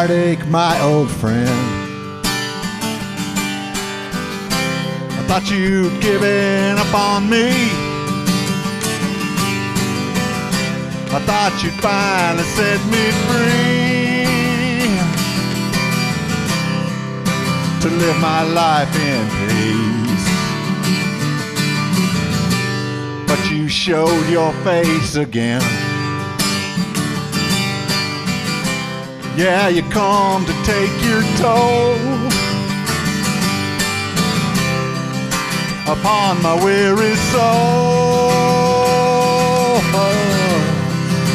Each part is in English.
heartache, my old friend. I thought you'd given up on me. I thought you'd finally set me free to live my life in peace. But you showed your face again. Yeah, you come to take your toll upon my weary soul.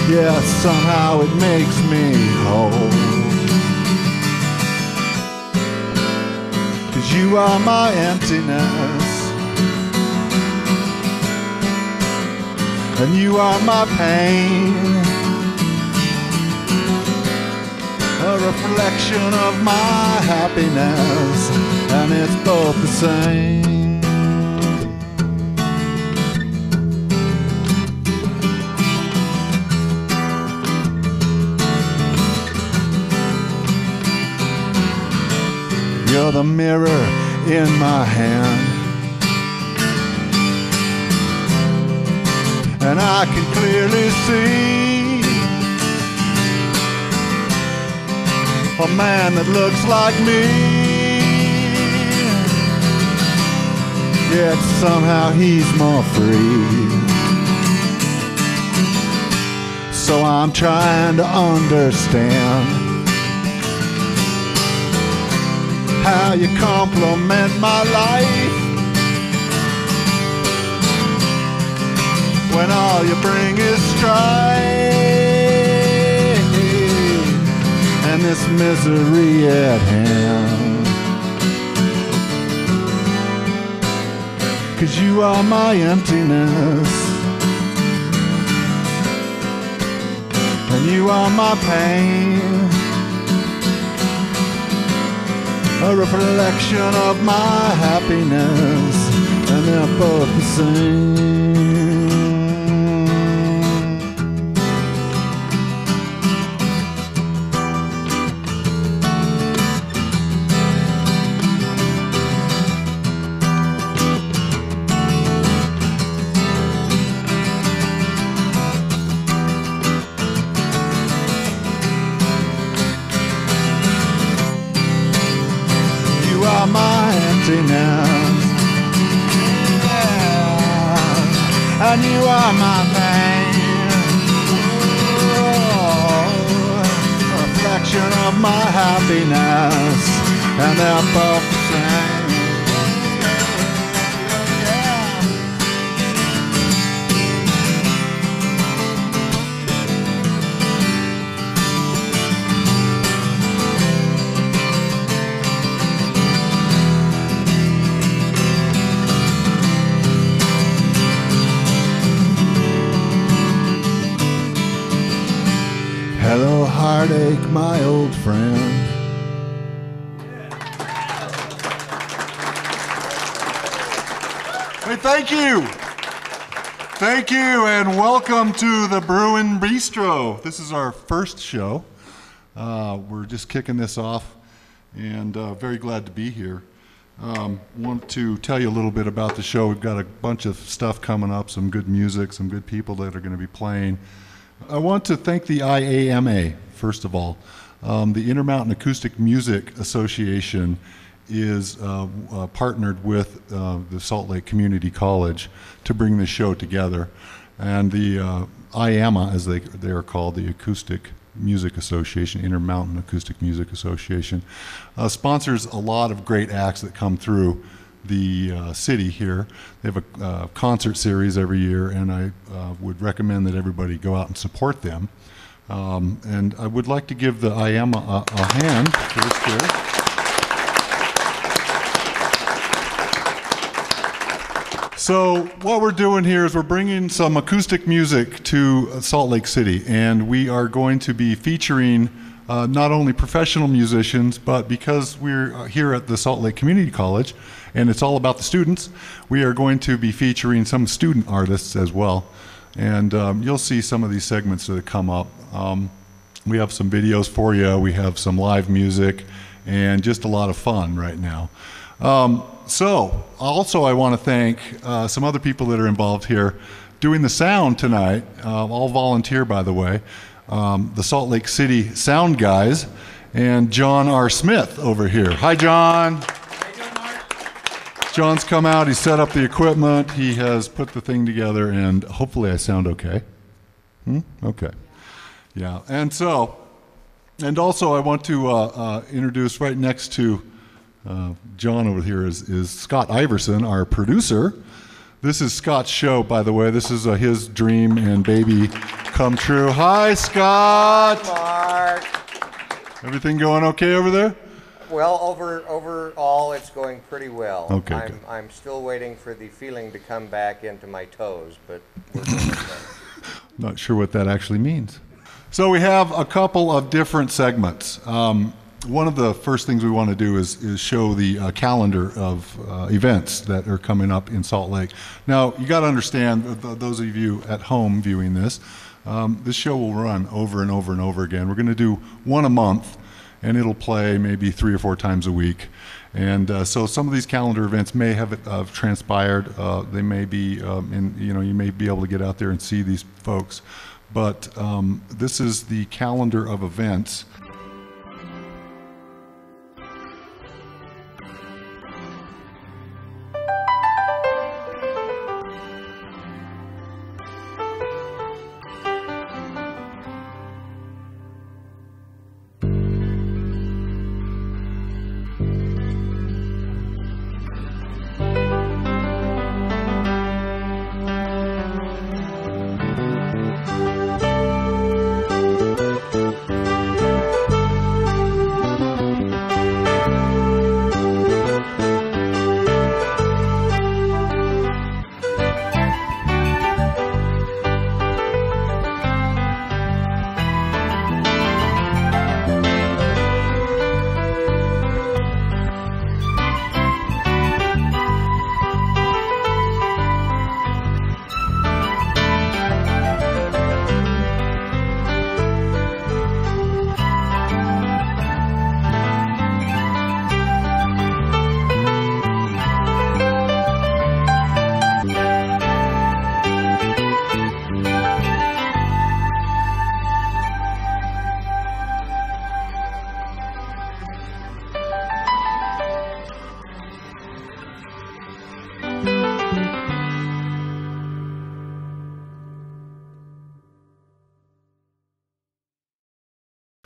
Yeah, somehow it makes me whole. 'Cause you are my emptiness, and you are my pain, a reflection of my happiness, and it's both the same. You're the mirror in my hand, and I can clearly see a man that looks like me. Yet somehow he's more free. So I'm trying to understand how you compliment my life when all you bring is strife and this misery at hand. 'Cause you are my emptiness, and you are my pain, a reflection of my happiness, and they're both the same. My emptiness, yeah, and you are my pain, a reflection of my happiness, and they're both the same. Hello, heartache, my old friend. Hey, thank you. Thank you, and welcome to the Brewin Bistro. This is our first show. We're just kicking this off, and very glad to be here. Want to tell you a little bit about the show. We've got a bunch of stuff coming up, some good music, some good people that are going to be playing. I want to thank the IAMA, first of all. The Intermountain Acoustic Music Association is partnered with the Salt Lake Community College to bring this show together. And the IAMA, as they are called, the Acoustic Music Association, Intermountain Acoustic Music Association, sponsors a lot of great acts that come through the city here. They have a concert series every year, and I would recommend that everybody go out and support them. And I would like to give the IAMA a hand for this year. So what we're doing here is we're bringing some acoustic music to Salt Lake City, and we are going to be featuring not only professional musicians, but because we're here at the Salt Lake Community College, and it's all about the students, we are going to be featuring some student artists as well. And you'll see some of these segments that come up. We have some videos for you. We have some live music and just a lot of fun right now. So also I want to thank some other people that are involved here doing the sound tonight, all volunteer by the way, the Salt Lake City sound guys, and John R. Smith over here. Hi, John. How you doing, Mark? John's come out, he set up the equipment, he has put the thing together, and hopefully I sound okay. Okay. Yeah, and also I want to introduce right next to John over here is Scott Iverson, our producer. This is Scott's show, by the way. This is his dream and baby come true. Hi, Scott. Hi, Mark. Everything going okay over there? Well, overall, it's going pretty well. Okay, good. I'm still waiting for the feeling to come back into my toes, but we're doing okay. Not sure what that actually means. So we have a couple of different segments. One of the first things we want to do is show the calendar of events that are coming up in Salt Lake. Now, you got to understand, those of you at home viewing this show will run over and over and over again. We're going to do one a month, and it'll play maybe 3 or 4 times a week. And so some of these calendar events may have transpired. They may be, you may be able to get out there and see these folks. But this is the calendar of events.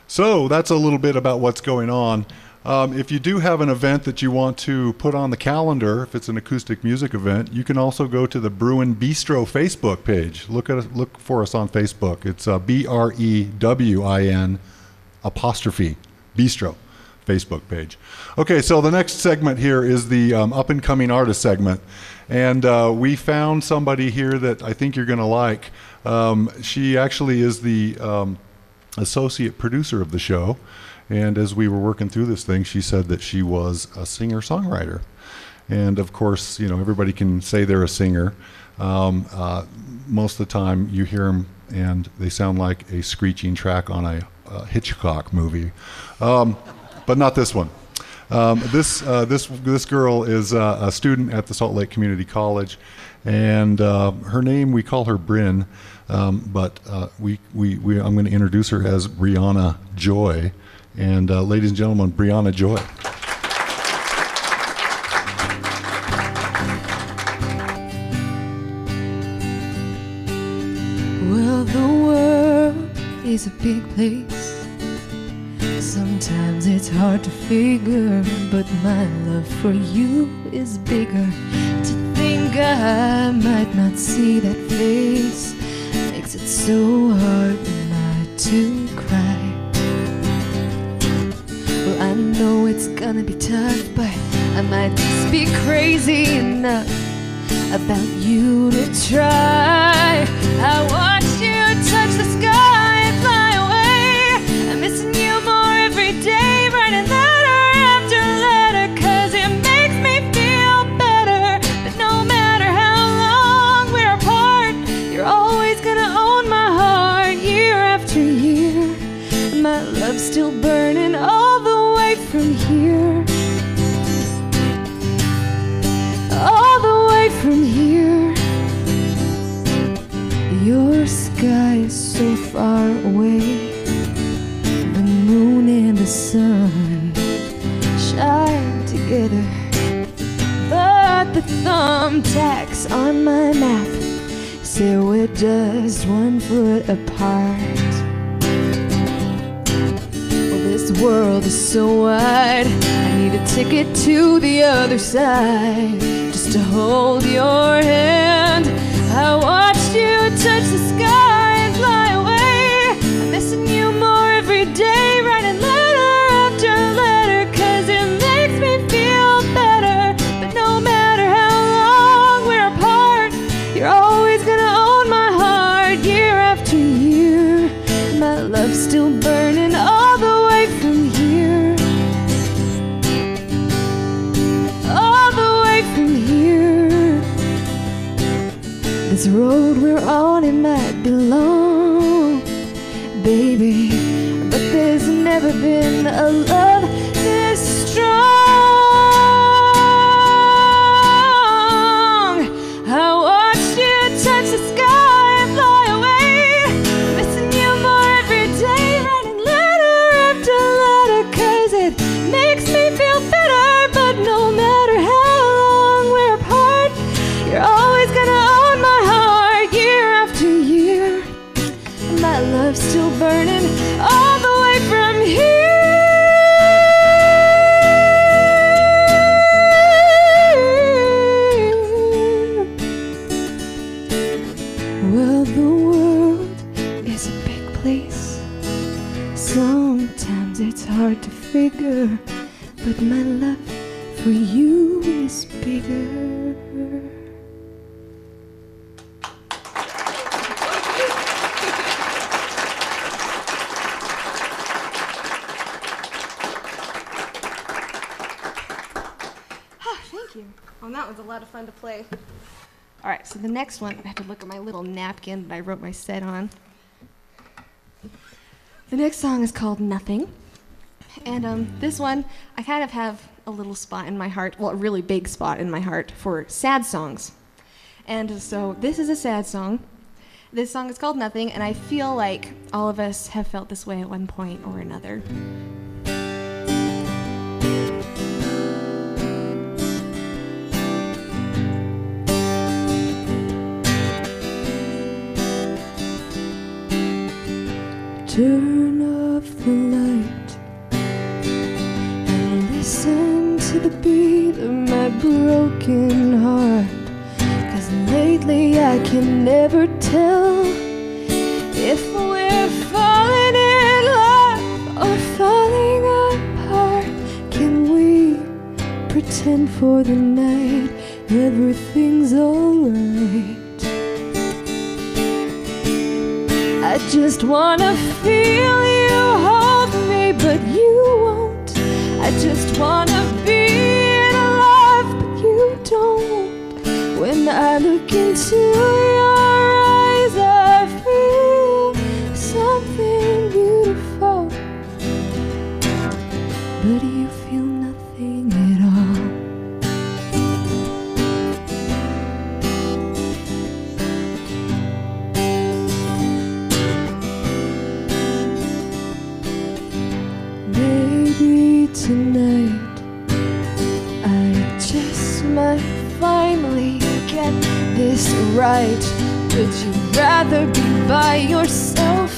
So that's a little bit about what's going on. If you do have an event that you want to put on the calendar, if it's an acoustic music event, you can also go to the Brewin Bistro Facebook page. Look for us on Facebook. It's BREWIN apostrophe Bistro Facebook page. Okay, so the next segment here is the up and coming artist segment, and we found somebody here that I think you're going to like. She actually is the associate producer of the show, and as we were working through this thing, she said that she was a singer-songwriter. And of course, you know, everybody can say they're a singer. Most of the time you hear them and they sound like a screeching track on a Hitchcock movie, but not this one. This girl is a student at the Salt Lake Community College, and her name, we call her Bryn, but I'm going to introduce her as Bri'anna Joy. And ladies and gentlemen, Bri'anna Joy. Well, the world is a big place. Sometimes it's hard to figure, but my love for you is bigger. To think I might not see that face makes it so hard not to cry. Well, I know it's gonna be tough, but I might just be crazy enough about you to try. I watch you touch the sky and fly away. I'm missing you more every day, writing letter after letter, 'cause it makes me feel better. But no matter how long we're apart, you're always gonna own my heart, year after year. together, but the thumbtacks on my map say we're just 1 foot apart. Well, this world is so wide, I need a ticket to the other side just to hold your hand. I watched you touch the sky and fly away. I'm missing you more every day, writing letter after letter, 'cause it makes me feel better. But no matter how long we're apart, you're always gonna own my heart. Year after year, my love's still burning all the way from here. All the way from here. This road we're on, it might be long, baby, but there's never been a love this strong. I watched you touch the sky and fly away, missing you more every day, writing letter after letter, 'cause it makes me feel better. But no matter how long we're apart, you're always gonna own my heart. Year after year, my love's still burning all the way from here. Well, the world is a big place. Sometimes it's hard to figure, but my love for you is bigger. Thank you. Oh, that was a lot of fun to play. All right, so the next one, I have to look at my little napkin that I wrote my set on. The next song is called Nothing. And this one, I kind of have a little spot in my heart, well, a really big spot in my heart for sad songs. And so this is a sad song. This song is called Nothing, and I feel like all of us have felt this way at one point or another. Turn off the light and listen to the beat of my broken heart. 'Cause lately I can never tell if we're falling in love or falling apart. Can we pretend for the night everything's alright? I just wanna feel you hold me, but you won't. I just wanna be in love, but you don't. When I look into your eyes, I feel something beautiful, but you feel nothing at all. Tonight, I just might finally get this right. Would you rather be by yourself?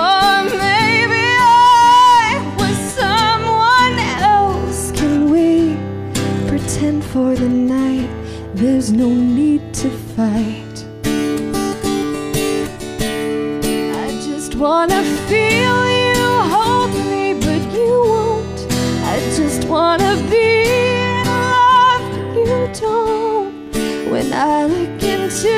Or maybe I was someone else? Can we pretend for the night there's no need to fight? I just wanna feel you hold me, but you won't. I just wanna be in love, but you don't. When I look into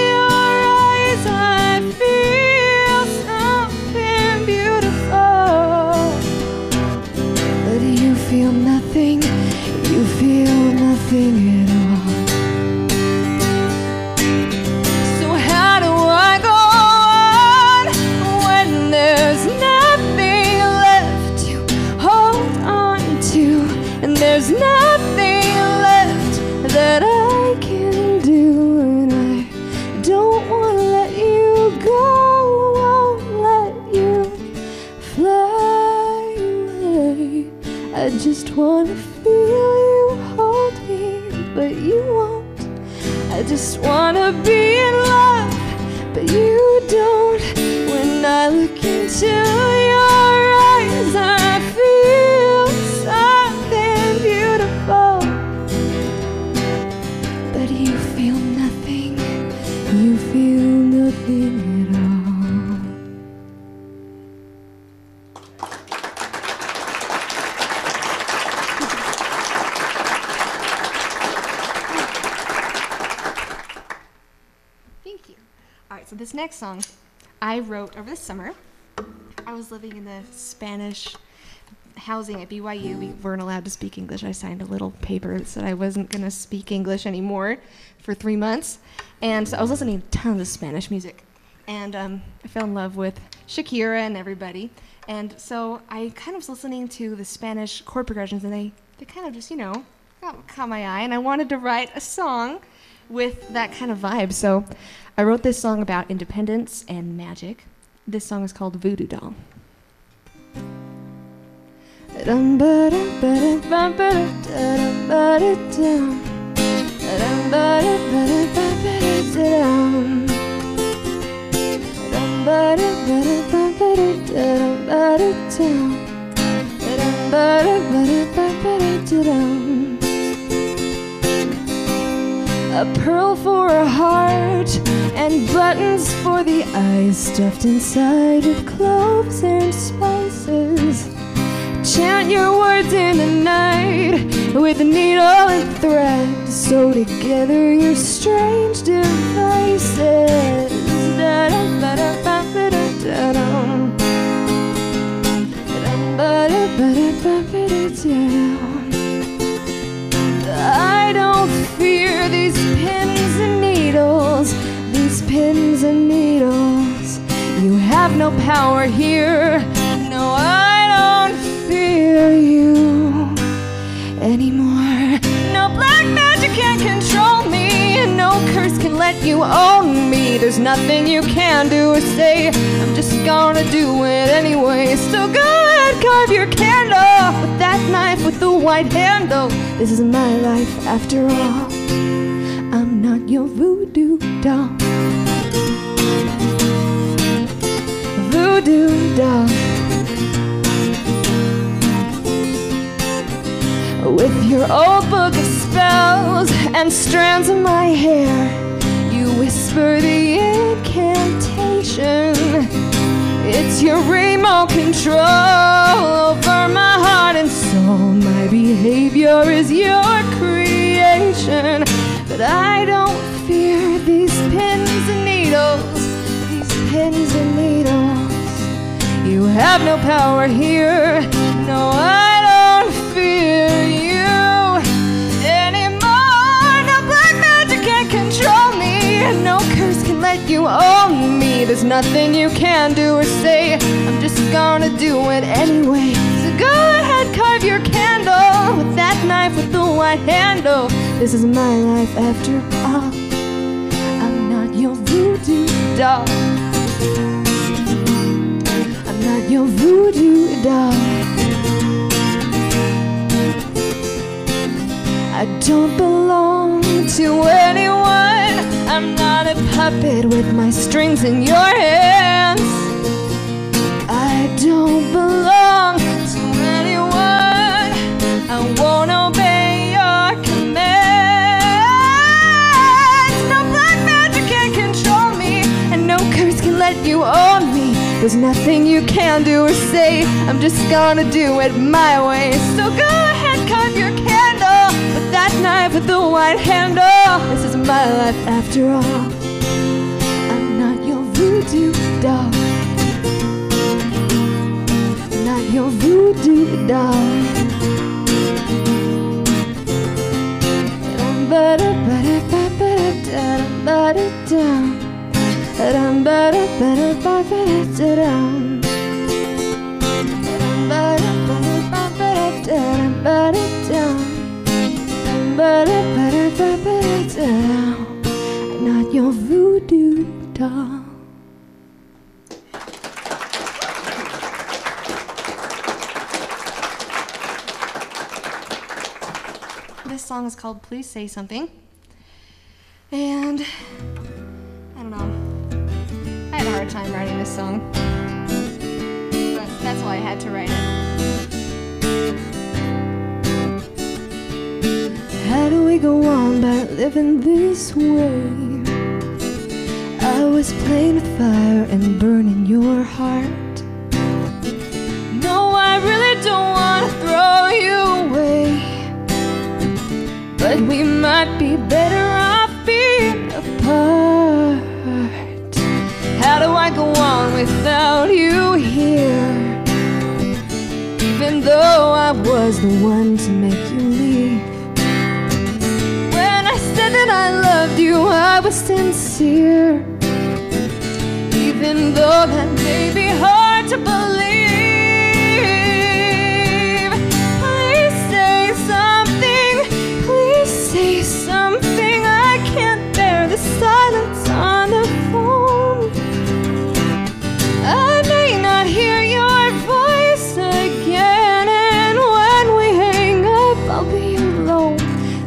your eyes, I feel something beautiful, but you feel nothing, you feel nothing at all. So how do I go on when there's nothing left to hold on to, and there's nothing left that I can do, and I don't want to let you go, won't let you fly away. I just wanna feel you hold me, but you won't. I just wanna be in love, but you don't. When I look into your eyes, I feel something beautiful, but you feel nothing. You feel nothing at all. Thank you. All right, so this next song I wrote over the summer. I was living in the Spanish housing at BYU. We weren't allowed to speak English. I signed a little paper that said I wasn't going to speak English anymore for 3 months. And so I was listening to tons of Spanish music. And I fell in love with Shakira and everybody. And so I kind of was listening to the Spanish chord progressions, and they kind of just, caught my eye. And I wanted to write a song with that kind of vibe. So I wrote this song about independence and magic. This song is called Voodoo Doll. A pearl for a heart and buttons for the eyes, stuffed inside with cloves and spices. Chant your words in the night with a needle and thread. Sew together your strange devices. I don't fear these pins and needles, these pins and needles. You have no power here. No, I don't fear you anymore. No black magic can control me, and no curse can let you own me. There's nothing you can do or say. I'm just gonna do it anyway. So go ahead, carve your candle with that knife with the white handle. This is my life after all. I'm not your voodoo doll. Voodoo doll. With your old book of spells and strands of my hair, you whisper the incantation. It's your remote control over my heart and soul. My behavior is your creation. But I don't fear these pins and needles, these pins and needles. You have no power here. No, I don't fear you anymore. No black magic can control me, and no curse can let you own me. There's nothing you can do or say. I'm just gonna do it anyway. So go ahead, carve your candle with that knife with the white handle. This is my life after all. I'm not your voodoo doll. I'm not your voodoo doll. I don't belong to anyone. I'm not a puppet with my strings in your hands. I don't belong to anyone. I won't obey your commands. No black magic can control me, and no curse can let you own me. There's nothing you can do or say. I'm just gonna do it my way. So go ahead, carve your candle with that knife with the white handle. This is my life after all. I'm not your voodoo doll. I'm not your voodoo doll. Not your voodoo doll. This song is called Please Say Something. And I don't know. I had a hard time writing this song. But that's why I had to write it. How do we go on by living this way? I was playing with fire and burning your heart. No, I really don't want to throw you away, but we might be better off being apart. How do I go on without you here? Even though I was the one to make you leave. When I said that I loved you, I was sincere. Even though that may be hard to believe. Please say something, please say something. I can't bear the silence on the phone. I may not hear your voice again, and when we hang up, I'll be alone.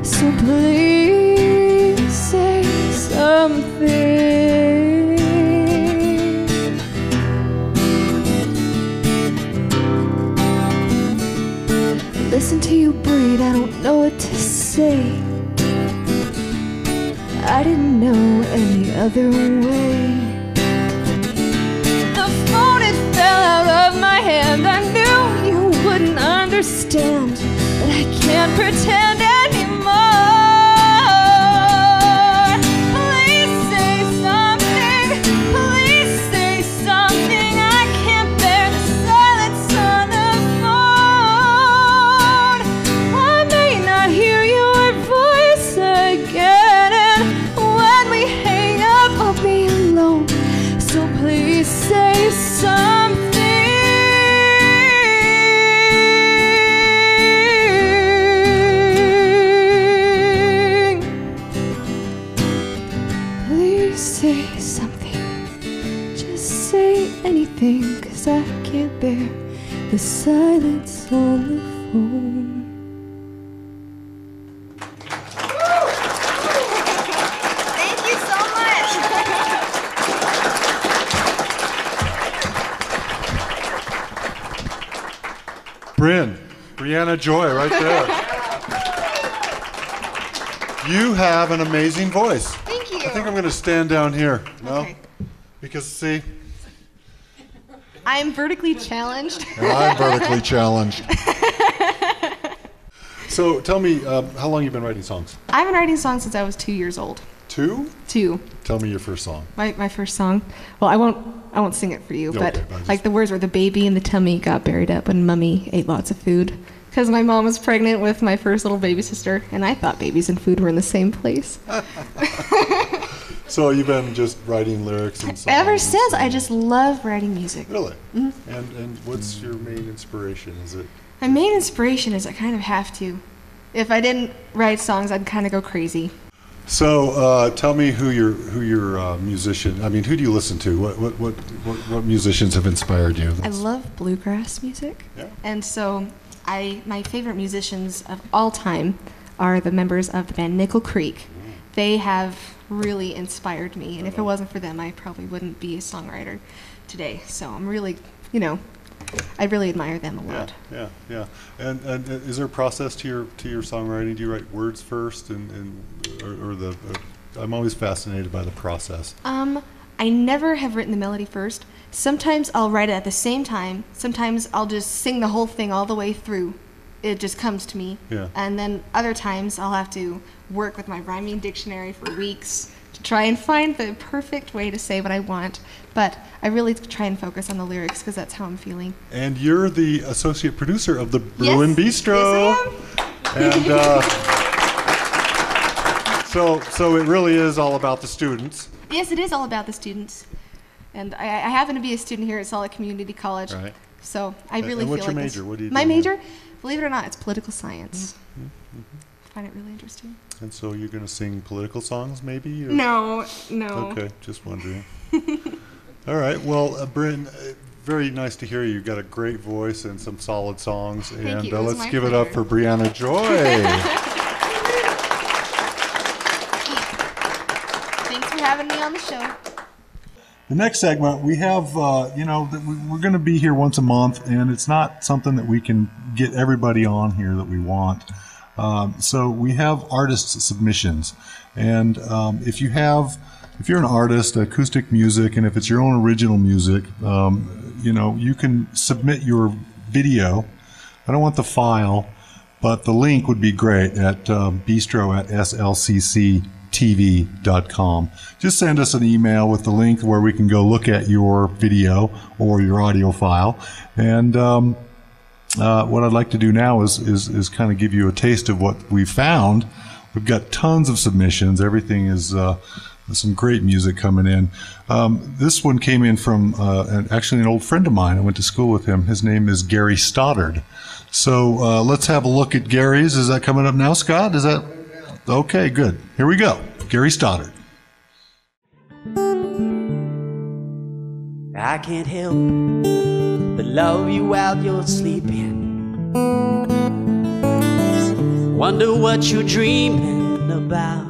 So please say something. Listen to you breathe, I don't know what to say. I didn't know any other way. The phone, it fell out of my hand. I knew you wouldn't understand, but I can't pretend anymore. Please say something, please say something. I can't bear the silence on the phone. I may not hear your voice again, and when we hang up, I'll be alone. So please say something. Please say something. Just say anything, 'cause I can't bear the silence on the phone. Thank you so much. Bri'anna Joy right there. You have an amazing voice. Thank you. I think I'm going to stand down here. No? Okay. Because, see, I am vertically challenged. and I'm vertically challenged. So tell me, how long you been writing songs? I've been writing songs since I was 2 years old. 2? 2. Tell me your first song. My first song. Well, I won't sing it for you, Okay, but but just- like the words were, the baby in the tummy got buried up when mummy ate lots of food. Because my mom was pregnant with my first little baby sister, and I thought babies and food were in the same place. So you've been just writing lyrics and songs? Ever and since, I singing. just love writing music. Really? And what's your main inspiration? Is it? My main inspiration is I kind of have to. If I didn't write songs, I'd kind of go crazy. So tell me who your musician. I mean, who do you listen to? What musicians have inspired you? I love bluegrass music. Yeah. And so my favorite musicians of all time are the members of the band Nickel Creek. They have really inspired me, and if it wasn't for them, I probably wouldn't be a songwriter today. So I'm really, I really admire them a lot. Yeah. And is there a process to your songwriting? Do you write words first, I'm always fascinated by the process. I never have written the melody first. Sometimes I'll write it at the same time. Sometimes I'll just sing the whole thing all the way through. It just comes to me. Yeah. And then other times I'll have to work with my rhyming dictionary for weeks to try and find the perfect way to say what I want. But I really try and focus on the lyrics because that's how I'm feeling. And you're the associate producer of the Brewin Bistro. Yes, I am. And so it really is all about the students. Yes, it is all about the students. And I happen to be a student here at Solid Community College. Right. So I really And feel what's your like this- major? What do you My do major, believe it or not, it's political science. Mm-hmm. I find it really interesting. And so you're going to sing political songs, maybe? Or? No. Okay, just wondering. All right. Well, Bryn, very nice to hear you. You've got a great voice and some solid songs. Thank And you. It was let's my give it up pleasure. for Bri'anna Joy. having me on the show. The next segment, we have, we're going to be here once a month, and it's not something that we can get everybody on here that we want. So we have artist submissions, and if you're an artist, acoustic music, and if it's your own original music, you can submit your video. I don't want the file, but the link would be great at bistro@slcctv.com. Just send us an email with the link where we can go look at your video or your audio file. And what I'd like to do now is kind of give you a taste of what we found. We've got tons of submissions. Everything is some great music coming in. This one came in from actually an old friend of mine. I went to school with him. His name is Gary Stoddard. So let's have a look at Gary's. Is that coming up now, Scott? Is that okay? Good. Here we go. Gary Stoddard. I can't help but love you while you're sleeping. Wonder what you're dreaming about.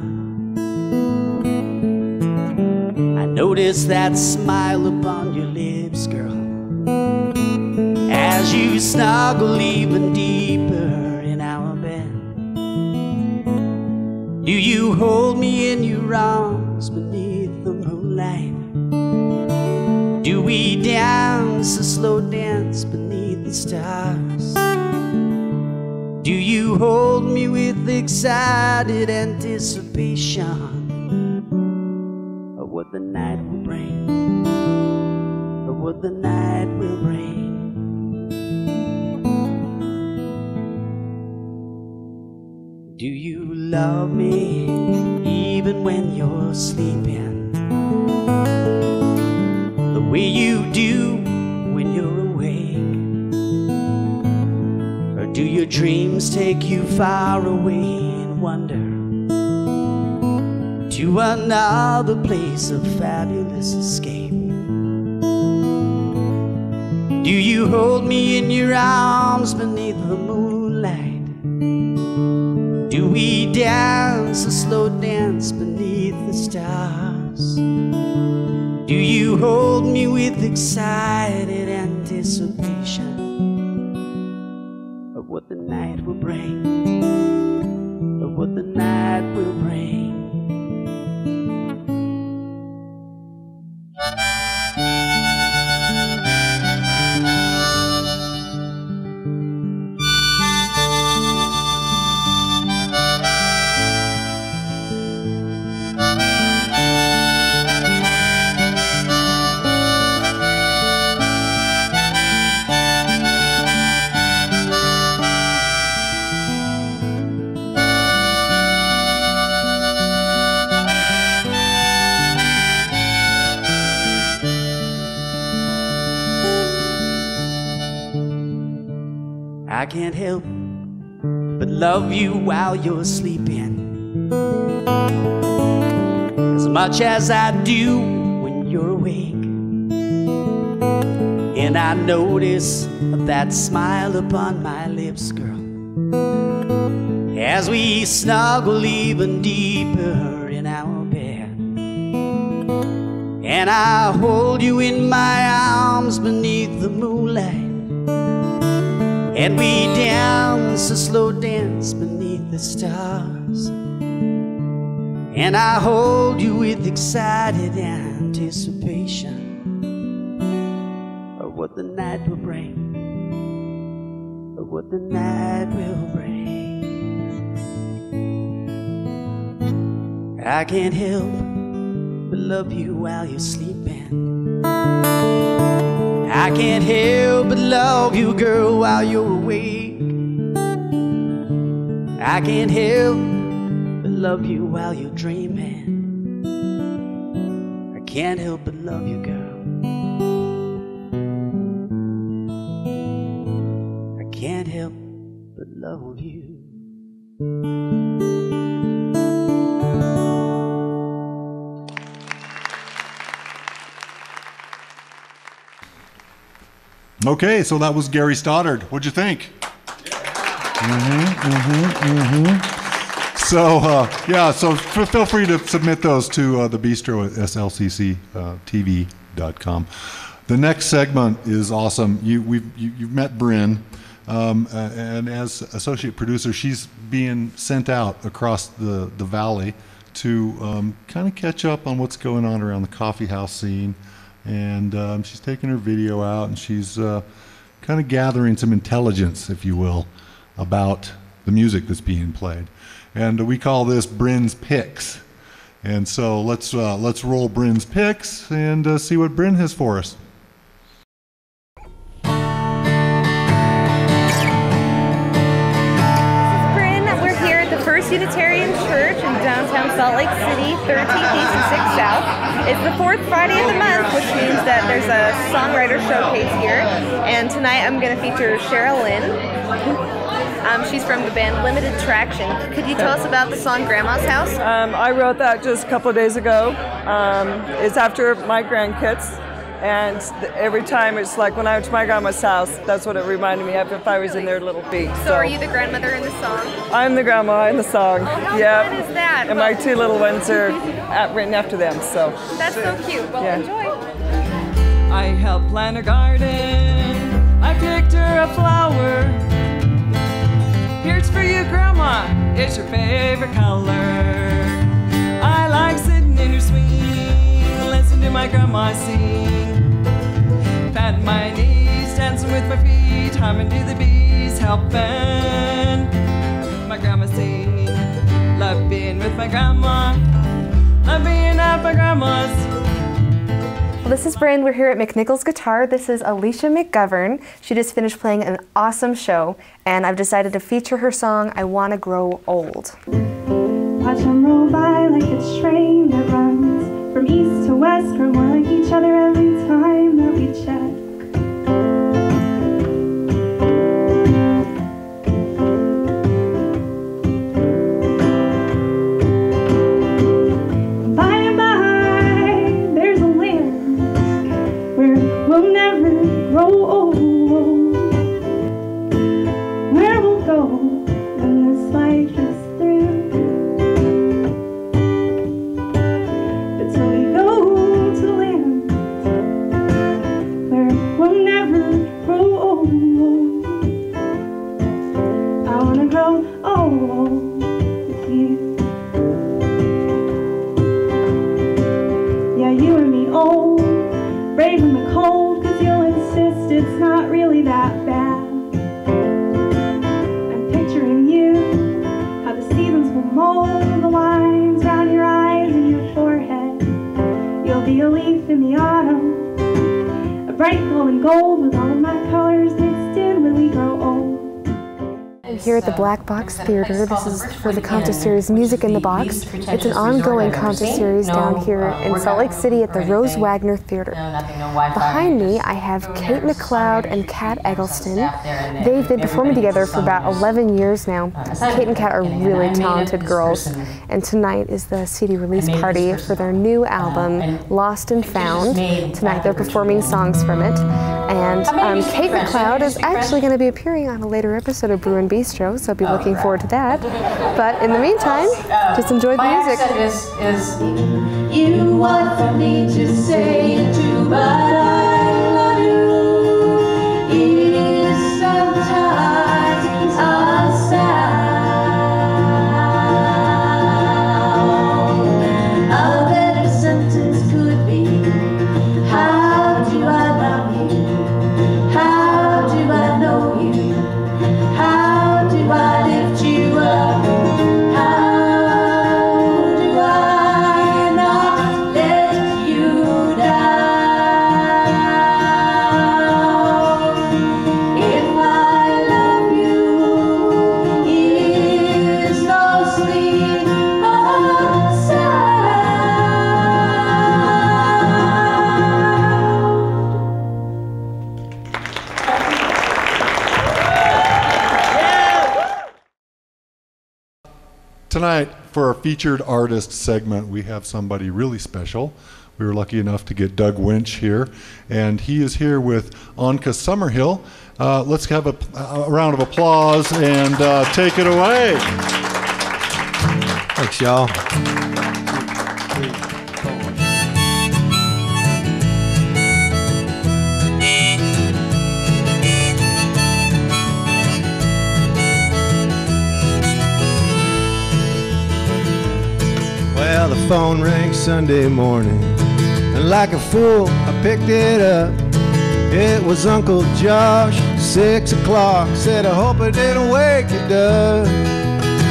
I notice that smile upon your lips, girl, as you snuggle even deeper in our bed. Do you hold me in your arms beneath the moonlight? Do we dance a slow dance beneath the stars? Do you hold me with excited anticipation of what the night will bring, of what the night will bring? Do you love me even when you're sleeping, the way you do when you're awake? Or do your dreams take you far away in wonder to another place of fabulous escape? Do you hold me in your arms beneath the moonlight? Do we dance a slow dance beneath the stars? Do you hold me with excited anticipation of what the night will bring, of what the night will bring? I can't help but love you while you're sleeping, as much as I do when you're awake. And I notice that smile upon my lips, girl, as we snuggle even deeper in our bed. And I hold you in my arms beneath the moonlight, and we dance a slow dance beneath the stars. And I hold you with excited anticipation of what the night will bring, of what the night will bring. I can't help but love you while you're sleeping. I can't help but love you, girl, while you're awake. I can't help but love you while you're dreaming. I can't help but love you, girl. I can't help but love you. Okay, so that was Gary Stoddard. What'd you think? So, yeah, so feel free to submit those to the bistro at slcctv.com. The next segment is awesome. You've met Bryn, and as associate producer, she's being sent out across the valley to kind of catch up on what's going on around the coffee house scene. And she's taking her video out, and she's kind of gathering some intelligence, if you will, about the music that's being played. And we call this Bryn's Picks. And so let's roll Bryn's Picks and see what Bryn has for us. Unitarian Church in downtown Salt Lake City, 13 East and 6 South. It's the fourth Friday of the month, which means that there's a songwriter showcase here. And tonight I'm going to feature Cheryl Lynn. She's from the band Limited Traction. Could you tell us about the song Grandma's House? I wrote that just a couple of days ago. It's after my grandkids. And every time it's like when I went to my grandma's house, that's what it reminded me of if I was in their little feet. So are you the grandmother in the song? I'm the grandma in the song. Oh, how yep. fun is that? And my two little ones are written after them. So that's so cute. Well, yeah. Enjoy. I helped plant a garden. I picked her a flower. Here's for you, Grandma. It's your favorite color. I like sitting in your swing, listen to my grandma sing. Pat my knees, dancing with my feet, humming to the bees, helping my grandma sing. Love being with my grandma, love being at my grandma's. Well, this is Bryn. We're here at McNichol's Guitar. This is Alicia McGovern. She just finished playing an awesome show, and I've decided to feature her song, I Wanna Grow Old. Watch them roll by like a train that runs from east to west. We're more like each other every time that we check. By and by, there's a land where we'll never grow old. Where we'll go when this life is through. Brave in the cold, 'cause you'll insist it's not really that bad. I'm picturing you, how the seasons will mold the lines around your eyes and your forehead. You'll be a leaf in the autumn, a bright golden gold with all of my colors mixed in when we grow old. I'm here at the Black Box Theater. This is for the concert series Music in the Box. It's an ongoing concert series down here in Salt Lake City at the Rose Wagner Theater. Behind me, I have Kate McLeod and Kat Eggleston. They've been performing together for about 11 years now. Kate and Kat are really talented girls, and tonight is the CD release party for their new album, Lost and Found. Tonight they're performing songs from it. And Kate McLeod is actually going to be appearing on a later episode of Brewin Bistro, so I'll be looking forward to that. But in the meantime, just enjoy the music. Is you want for me to say it too, but I love you. It is sometimes a sound. A better sentence could be, how do I love you? How do I know you? How do I lift you up? How do I not let you down? If I love you, is no sleep a Tonight, for our featured artist segment, we have somebody really special. We were lucky enough to get Doug Wintch here, and he is here with Anke Summerhill. Let's have a round of applause and take it away. Thanks, y'all. Well, the phone rang Sunday morning, and like a fool, I picked it up. It was Uncle Josh, 6 o'clock. Said, I hope I didn't wake you, Doug.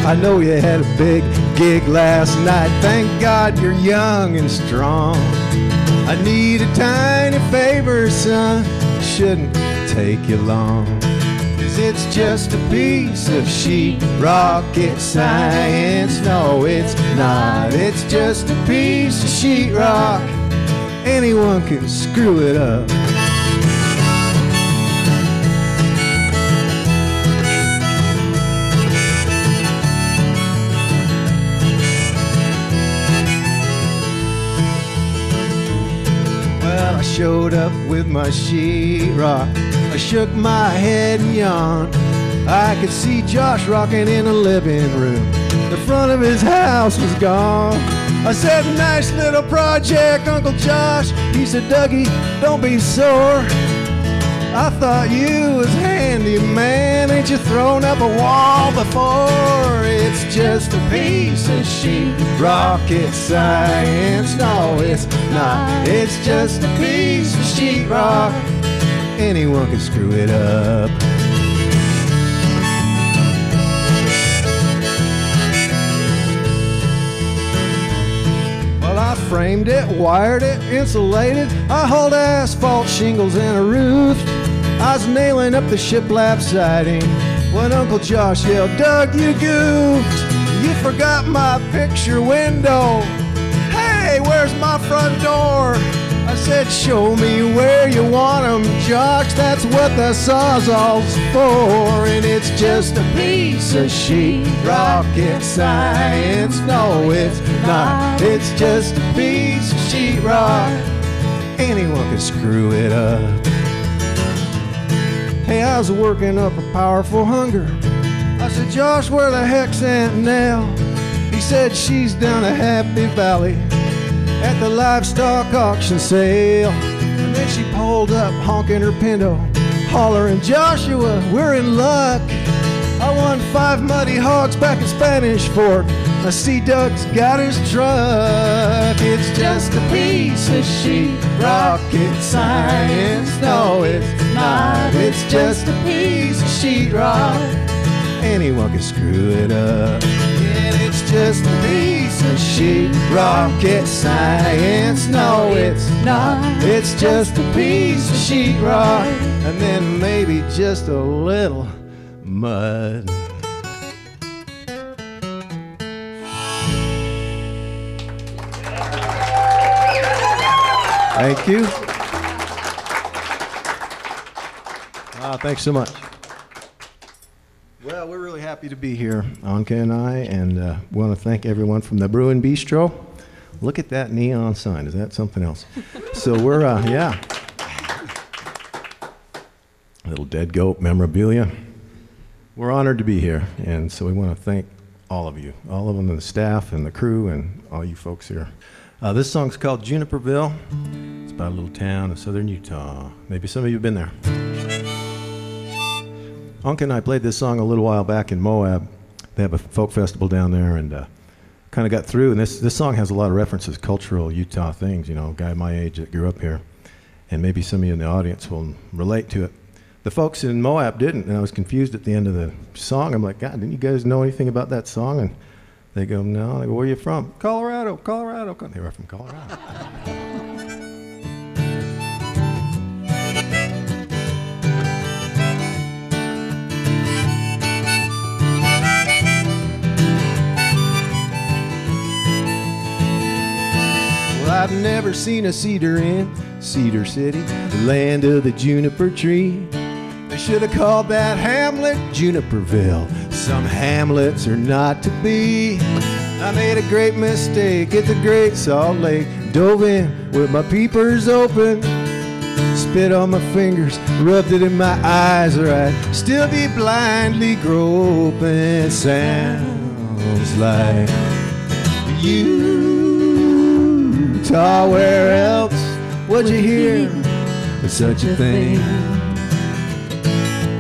I know you had a big gig last night. Thank God you're young and strong. I need a tiny favor, son. It shouldn't take you long. 'Cause it's just a piece of sheet rocket science. No, it's not. It's just a piece of sheetrock. Anyone can screw it up. I showed up with my sheetrock. I shook my head and yawned. I could see Josh rocking in the living room. The front of his house was gone. I said, nice little project, Uncle Josh. He said, Dougie, don't be sore. I thought you was handy, man. Ain't you thrown up a wall before? It's just a piece of sheet rocket science. No, it's not. It's just a piece of sheetrock. Anyone can screw it up. Well, I framed it, wired it, insulated. I hauled asphalt shingles and a roof. I was nailing up the shiplap siding when Uncle Josh yelled, Doug, you goofed. You forgot my picture window. Hey, where's my front door? I said, show me where you want 'em, Josh. That's what the Sawzall's for. And it's just a piece of sheet rocket science. No, it's not. It's just a piece of sheetrock. Anyone can screw it up. Hey, I was working up a powerful hunger. I said, Josh, where the heck's Aunt Nell? He said, she's down at Happy Valley at the livestock auction sale. And then she pulled up, honking her pinto, hollering, Joshua, we're in luck. I won 5 muddy hogs back in Spanish Fork. I see Doug's got his truck. It's just a piece of sheet rocket science. No, it's not. It's just a piece of sheetrock. Anyone can screw it up. Yeah, it's just a piece of sheet rocket science. No, it's not. It's just a piece of sheetrock. And then maybe just a little mud. Thank you. Thanks so much. Well, we're really happy to be here, Anke and I, and want to thank everyone from the Brewin Bistro. Look at that neon sign. Is that something else? So we're, yeah. Little dead goat memorabilia. We're honored to be here, and so we want to thank all of you, all of them, the staff and the crew and all you folks here. This song's called Juniperville. It's about a little town in southern Utah. Maybe some of you have been there. Anke and I played this song a little while back in Moab. They have a folk festival down there, and kind of got through. And this song has a lot of references, cultural Utah things, you know, a guy my age that grew up here. And maybe some of you in the audience will relate to it. The folks in Moab didn't, and I was confused at the end of the song. I'm like, God, didn't you guys know anything about that song? And they go, no. They go, where are you from? Colorado, Colorado. They were from Colorado. Well, I've never seen a cedar in Cedar City, the land of the juniper tree. They should have called that hamlet Juniperville. Some hamlets are not to be. I made a great mistake at the Great Salt Lake. Dove in with my peepers open. Spit on my fingers, rubbed it in my eyes, or I'd still be blindly groping. Sounds like Utah, where else would you hear such a thing?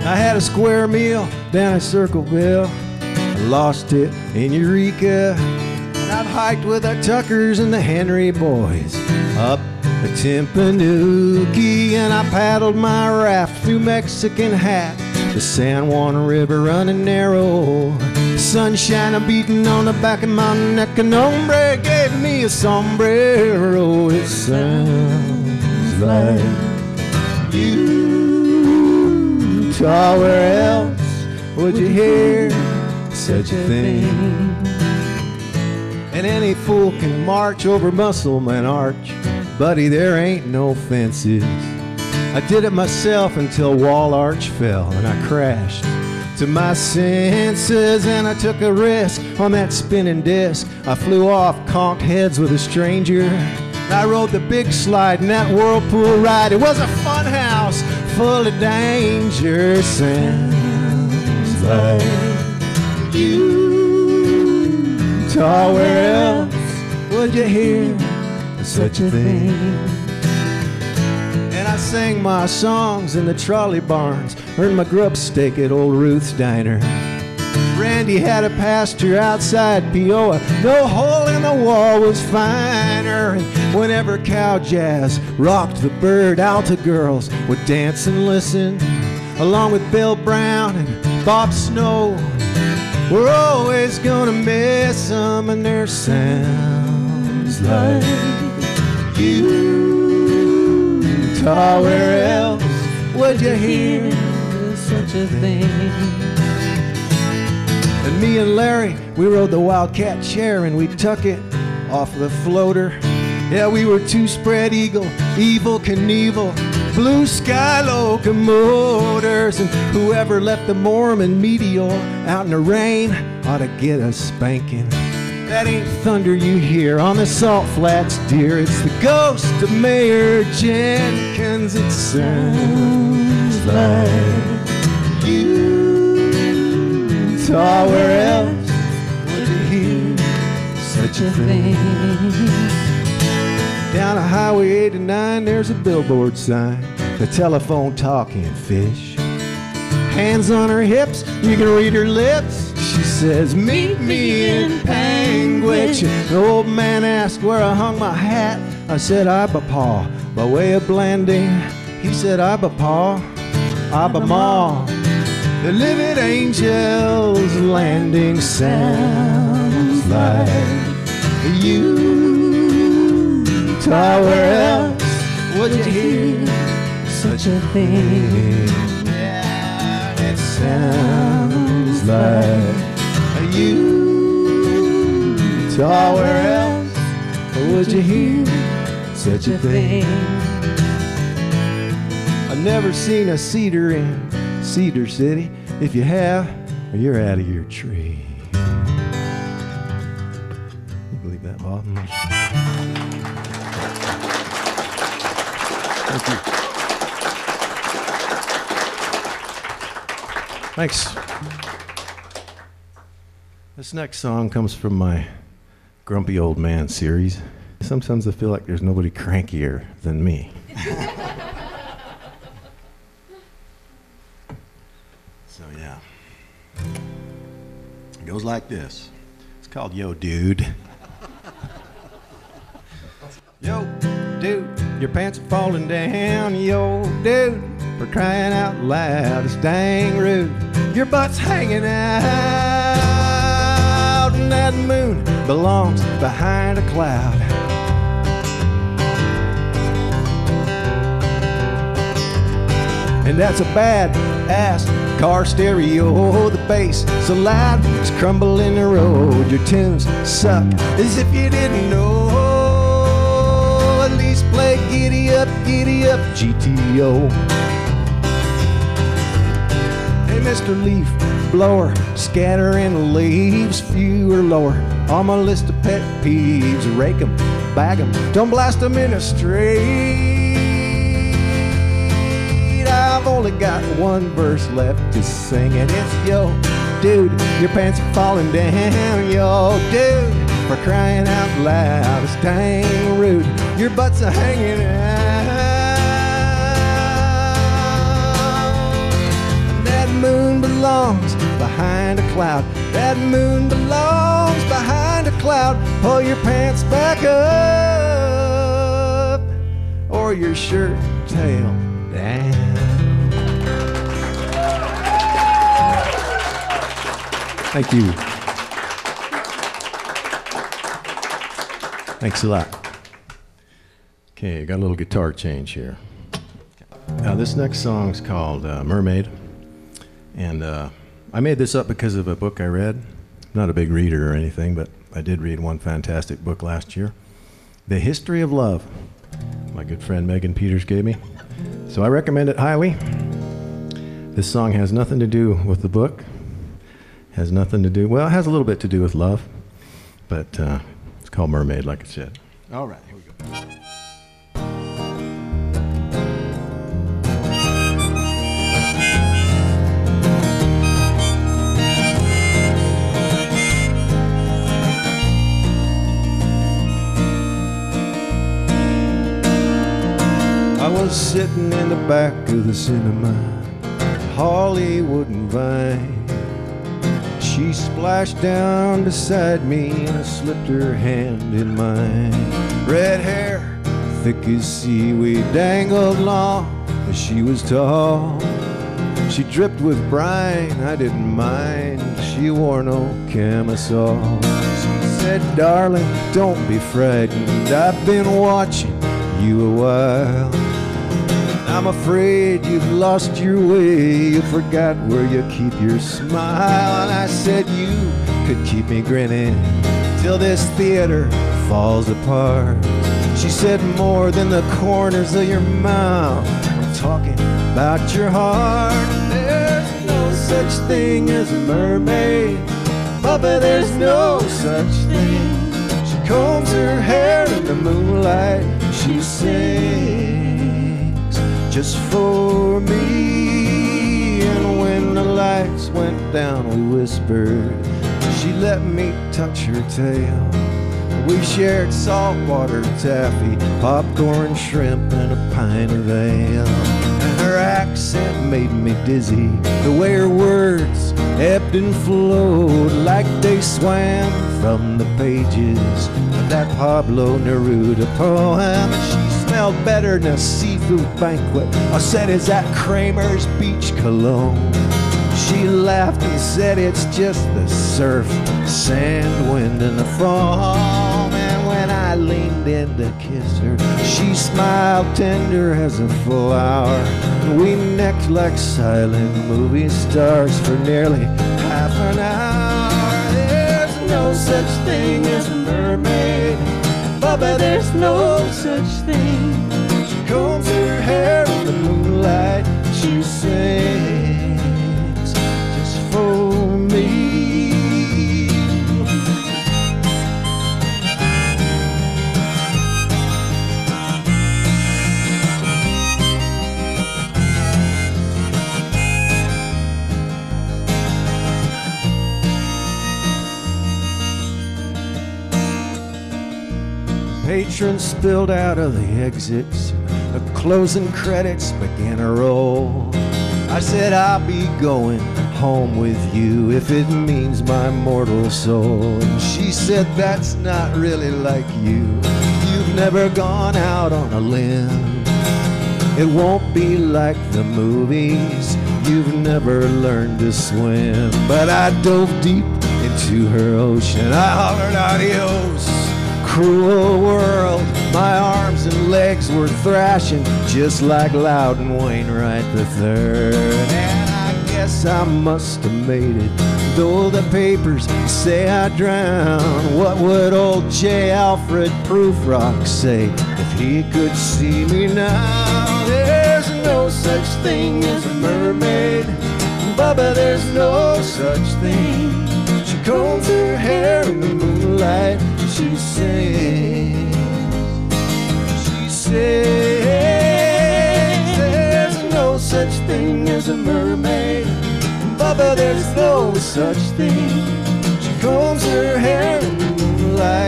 I had a square meal down at Circleville. I lost it in Eureka. And I've hiked with the Tuckers and the Henry boys up the Timpanookie, and I paddled my raft through Mexican Hat, the San Juan River running narrow, sunshine a beating on the back of my neck, and hombre gave me a sombrero. It sounds like Utah, where else would you hear such a thing? And any fool can march over Musselman Arch, buddy, there ain't no fences. I did it myself until Wall Arch fell and I crashed to my senses, and I took a risk on that spinning disc. I flew off conked heads with a stranger. I rode the big slide in that whirlpool ride. It was a fun house full of danger. Sounds like Utah, where else would you hear such a thing? And I sang my songs in the trolley barns, earned my grub steak at old Ruth's Diner. Randy had a pasture outside Peoa, no hole in the wall was finer. And whenever cow jazz rocked the bird, Alta girls would dance and listen, along with Bill Brown and Bob Snow. We're always gonna miss them, and their sounds like Utah, where else would you hear such a thing? And me and Larry, we rode the Wildcat chair and we tuck it off the floater. Yeah, we were two spread eagle, Evel Knievel, blue sky locomotors. And whoever left the Mormon meteor out in the rain ought to get a spanking. That ain't thunder you hear on the salt flats, dear. It's the ghost of Mayor Jenkins. It sounds like Utah, where else would you hear such a thing? Down on Highway 89 there's a billboard sign, the telephone talking fish. Hands on her hips, you can read her lips. She says, meet me in Panguitch. The old man asked where I hung my hat. I said, Ibapaw, by way of blending. He said, Ibapaw, Ibamaw. The living angels landing sounds like Utah, where else would you hear such a thing? Yeah, it sounds like Utah, where else would you hear such a thing? I've never seen a cedar in Cedar City. If you have, you're out of your tree. You believe that, Bob? Thank you. Thanks. This next song comes from my Grumpy Old Man series. Sometimes I feel like there's nobody crankier than me. So yeah, it goes like this. It's called Yo Dude. Yo dude, your pants are falling down. Yo dude, for crying out loud, it's dang rude. Your butt's hanging out, and that moon belongs behind a cloud. And that's a bad ass car stereo. The bass so loud it's crumbling the road. Your tunes suck as if you didn't know. At least play Giddy Up GTO. Hey Mr. Leaf Blower, scattering leaves, few or lower on my list of pet peeves. Rake 'em, bag 'em, don't blast 'em in a straight. I've only got one verse left to sing, and it's yo, dude, your pants are falling down. Yo, dude, for crying out loud. It's dang rude, your butt's a hanging out. That moon belongs behind a cloud. That moon belongs behind a cloud. Pull your pants back up, or your shirt tail down. Thank you. Thanks a lot. Okay, got a little guitar change here. This next song is called Mermaid, and I made this up because of a book I read. I'm not a big reader or anything, but I did read one fantastic book last year, The History of Love. My good friend Megan Peters gave me. So I recommend it highly. This song has nothing to do with the book. Has nothing to do, well, it has a little bit to do with love, but it's called Mermaid, like I said. All right, here we go. I was sitting in the back of the cinema, Hollywood and Vine. She splashed down beside me and I slipped her hand in mine. Red hair, thick as seaweed, dangled long as she was tall. She dripped with brine, I didn't mind. She wore no camisole. She said, darling, don't be frightened. I've been watching you a while. I'm afraid you've lost your way. You forgot where you keep your smile. And I said you could keep me grinning till this theater falls apart. She said more than the corners of your mouth. I'm talking about your heart. There's no such thing as a mermaid, Papa, there's no such thing. She combs her hair in the moonlight. She sings just for me. And when the lights went down, we whispered. She let me touch her tail. We shared saltwater taffy, popcorn, shrimp, and a pint of ale. And her accent made me dizzy, the way her words ebbed and flowed like they swam from the pages of that Pablo Neruda poem. She smelled better than a seafood banquet. I said, is that Kramer's beach cologne? She laughed and said, it's just the surf, sand, wind, and the foam. And when I leaned in to kiss her, she smiled tender as a flower. We necked like silent movie stars for nearly half an hour. There's no such thing as a mermaid, Bubba, there's no such thing. She combs her hair in the moonlight. She sings just for me. Patrons spilled out of the exits. The closing credits began to roll. I said, I'll be going home with you if it means my mortal soul. And she said, that's not really like you. You've never gone out on a limb. It won't be like the movies. You've never learned to swim. But I dove deep into her ocean. I hollered, adios, cruel world. My arms and legs were thrashing just like Loudon Wainwright III. And I guess I must have made it, though the papers say I drowned. What would old J. Alfred Prufrock say if he could see me now? There's no such thing as a mermaid, Bubba, there's no such thing. She combs her hair in the moonlight. She sings, she says, there's no such thing as a mermaid, Bubba, there's no such thing. She combs her hair in the moonlight.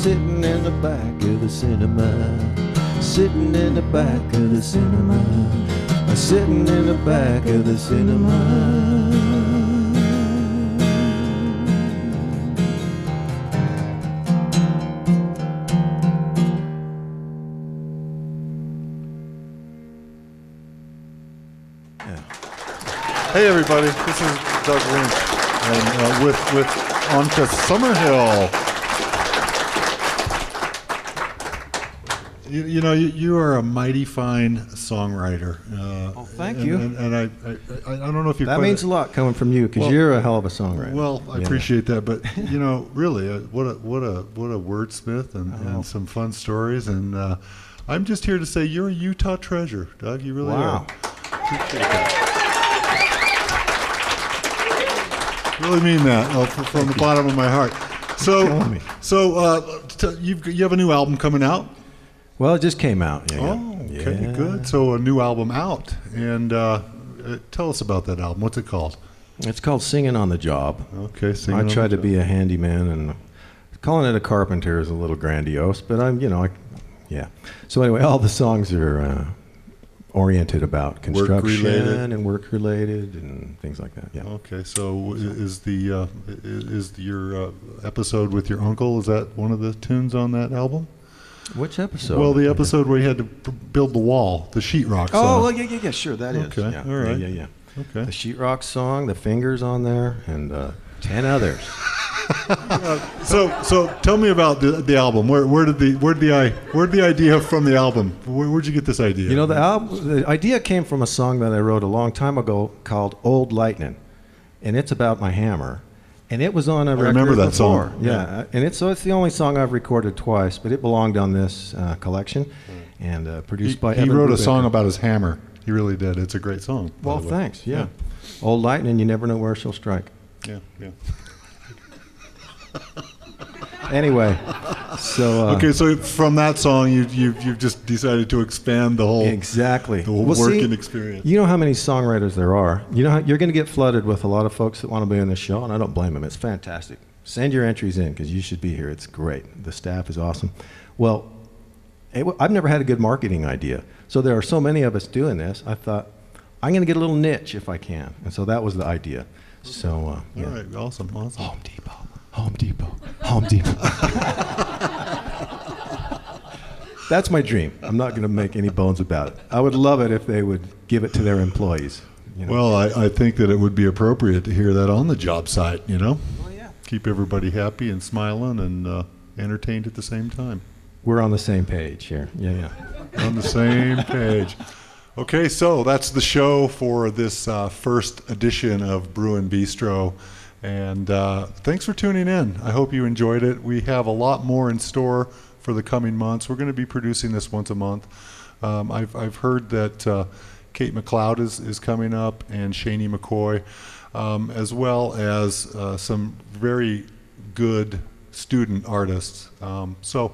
sitting in the back of the cinema, sitting in the back of the cinema, sitting in the back of the cinema. Hey everybody, this is Doug Wintch, and with Anke Summerhill. You know, you are a mighty fine songwriter. Thank you. And I don't know if you. That means a lot coming from you, because you're a hell of a songwriter. Well, I appreciate that, but you know, really, what a wordsmith, and some fun stories, and I'm just here to say you're a Utah treasure, Doug. You really are. Appreciate that. Really mean that from the bottom of my heart. So you have a new album coming out? Well, it just came out. Okay, good. So a new album out, and tell us about that album. What's it called? It's called Singing on the Job. Okay, Singing on the Job. I tried to be a handyman, and calling it a carpenter is a little grandiose, but So anyway, all the songs are oriented about construction and work-related and things like that. Yeah. Okay, so is your episode with your uncle, is that one of the tunes on that album? Which episode? Well, the episode where you had to build the wall, the sheetrock song. Oh, well, yeah, sure, that is. Okay, all right. Yeah. Okay. The sheetrock song, the Fingers on there, and 10 others. So tell me about the album. Where did the idea from the album? Where'd you get this idea? You know, the idea came from a song that I wrote a long time ago called "Old Lightning," and it's about my hammer. And it was on a record remember that before. song. Yeah, and it's the only song I've recorded twice, but it belonged on this collection, and produced by. He wrote a song about his hammer. He really did. It's a great song. Well, thanks. Yeah. Old Lightning, you never know where she'll strike. Yeah. Anyway, so okay, so from that song, you've just decided to expand the whole working experience. You know how many songwriters there are. You know how you're going to get flooded with a lot of folks that want to be on the show, and I don't blame them. It's fantastic. Send your entries in because you should be here. It's great. The staff is awesome. Well, I've never had a good marketing idea, so there are so many of us doing this. I thought I'm going to get a little niche if I can, and so that was the idea. So all right, awesome. Home Depot. That's my dream. I'm not going to make any bones about it. I would love it if they would give it to their employees. You know? Well, I think that it would be appropriate to hear that on the job site, you know? Oh, yeah. Keep everybody happy and smiling and entertained at the same time. We're on the same page here. Yeah. On the same page. Okay, so that's the show for this first edition of Brewin Bistro. And thanks for tuning in. I hope you enjoyed it. We have a lot more in store for the coming months. We're going to be producing this once a month. I've heard that Kate McLeod is coming up, and Shani McCoy, as well as some very good student artists. So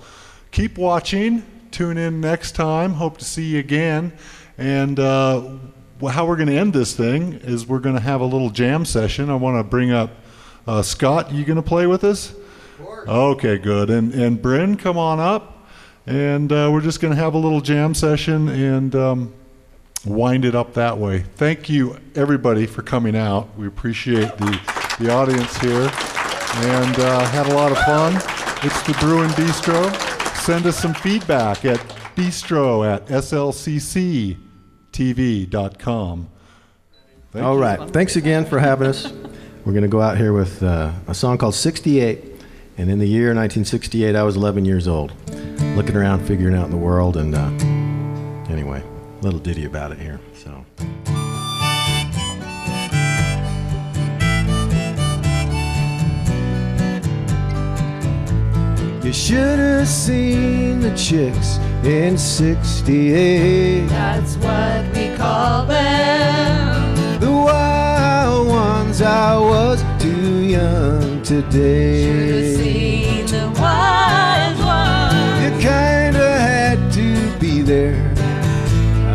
keep watching. Tune in next time. Hope to see you again. And how we're going to end this thing is we're going to have a little jam session. I want to bring up Scott. You going to play with us? Of course. Okay, good. And Bryn, come on up. And we're just going to have a little jam session and wind it up that way. Thank you, everybody, for coming out. We appreciate the audience here and had a lot of fun. It's the Brewin Bistro. Send us some feedback at bistro@slcctv.com. All right. Thanks again for having us. We're going to go out here with a song called 68. And in the year 1968, I was 11 years old, looking around, figuring out in the world. And anyway, a little ditty about it here. So. You should have seen the chicks in 68. That's what we call them. The wild ones, I was too young today. Should have seen the wild ones. You kinda had to be there,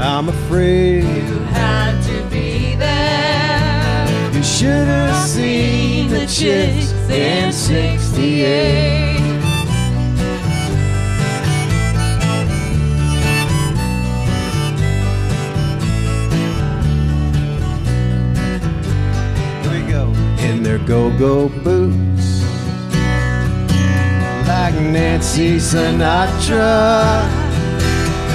I'm afraid. You had to be there. You should have seen the chicks in 68. go-go boots like Nancy Sinatra,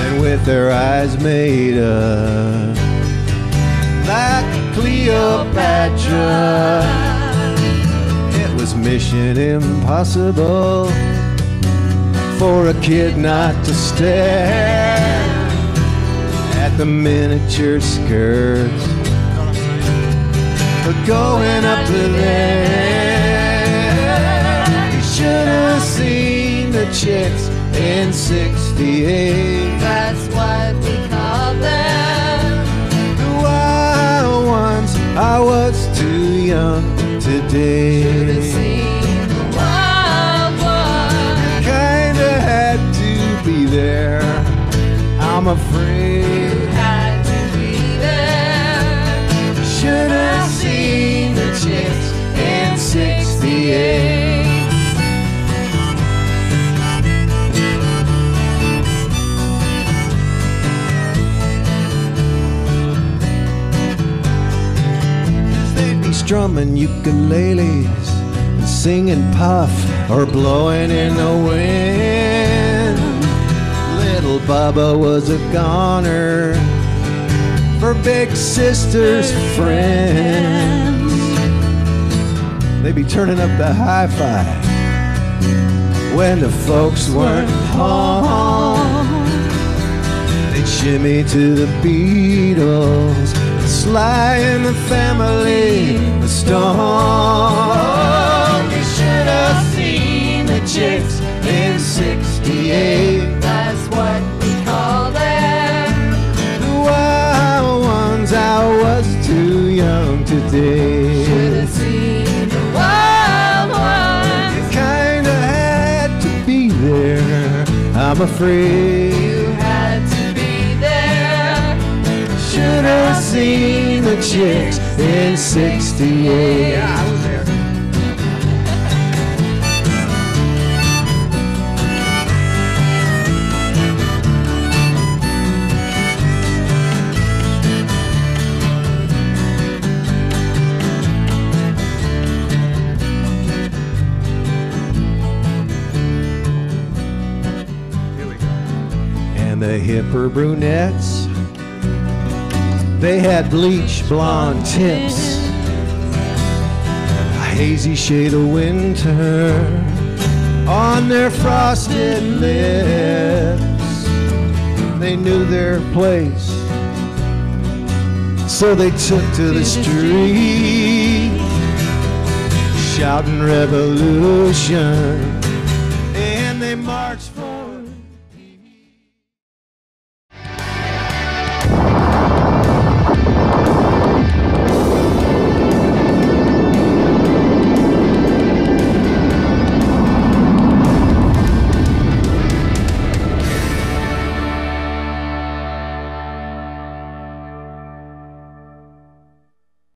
and with their eyes made up like Cleopatra. It was mission impossible for a kid not to stare at the miniature skirts, but going up to there, you should have seen the chicks in '68. That's what we call them. The wild ones, I was too young today. Should have seen the wild one. Kinda had to be there, I'm afraid. You had to be there. Should have seen the chicks in '68. They'd be strumming ukuleles and singing puff or blowing in the wind. Little Bubba was a goner for big sister's friends. They'd be turning up the hi-fi when the folks weren't home. They'd shimmy to the Beatles, Sly and the Family Stone. You should have seen the chicks in '68. That's what we call them. The wild ones, I was too young today. Should have seen the wild one. You kinda had to be there, I'm afraid. You had to be there. Should have seen the chicks in '68. Yeah, I was there. The hipper brunettes, they had bleach blonde tips, a hazy shade of winter on their frosted lips. They knew their place, so they took to the street, shouting revolution, and they marched for